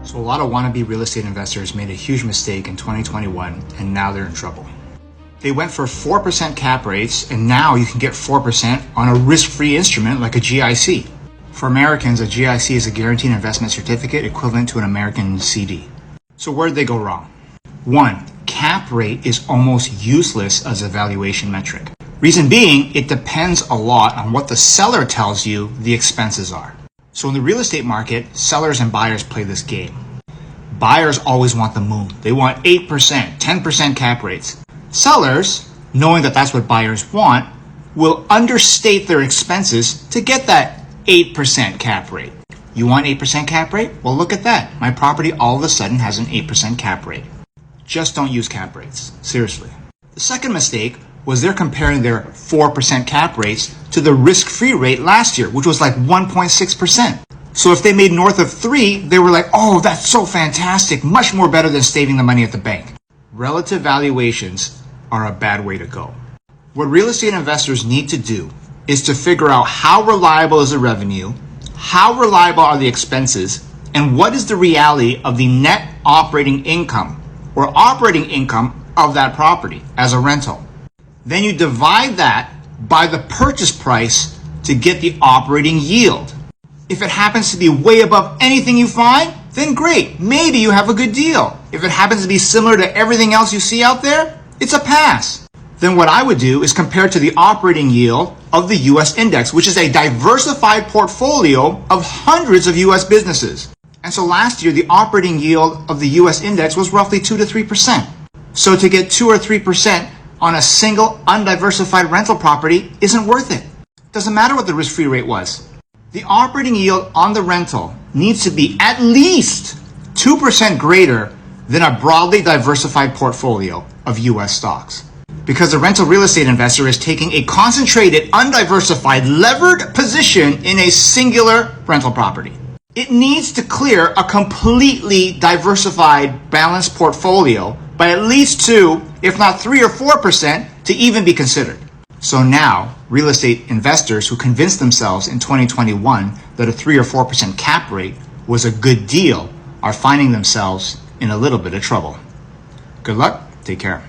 So a lot of wannabe real estate investors made a huge mistake in 2021 and now they're in trouble. They went for 4% cap rates and now you can get 4% on a risk-free instrument like a GIC. For Americans, a GIC is a guaranteed investment certificate equivalent to an American CD. So where did they go wrong? 1. Cap rate is almost useless as a valuation metric. Reason being, it depends a lot on what the seller tells you the expenses are. So in the real estate market, sellers and buyers play this game. Buyers always want the moon. They want 8%, 10% cap rates. Sellers, knowing that that's what buyers want, will understate their expenses to get that 8% cap rate. You want 8% cap rate? Well, look at that. My property all of a sudden has an 8% cap rate. Just don't use cap rates. Seriously. The second mistake was they're comparing their 4% cap rates to the risk-free rate last year, which was like 1.6%. So if they made north of 3, they were like, oh, that's so fantastic, much more better than saving the money at the bank. Relative valuations are a bad way to go. What real estate investors need to do is to figure out how reliable is the revenue, how reliable are the expenses, and what is the reality of the net operating income or operating income of that property as a rental. Then you divide that by the purchase price to get the operating yield. If it happens to be way above anything you find, then great, maybe you have a good deal. If it happens to be similar to everything else you see out there, it's a pass. Then what I would do is compare to the operating yield of the US index, which is a diversified portfolio of hundreds of US businesses. And so last year, the operating yield of the US index was roughly 2 to 3%. So to get 2 or 3% on a single undiversified rental property isn't worth it. Doesn't matter what the risk-free rate was. The operating yield on the rental needs to be at least 2% greater than a broadly diversified portfolio of US stocks. Because the rental real estate investor is taking a concentrated, undiversified, levered position in a singular rental property. It needs to clear a completely diversified, balanced portfolio by at least 2, if not 3 or 4% to even be considered. So now, real estate investors who convinced themselves in 2021 that a 3 or 4% cap rate was a good deal are finding themselves in a little bit of trouble. Good luck. Take care.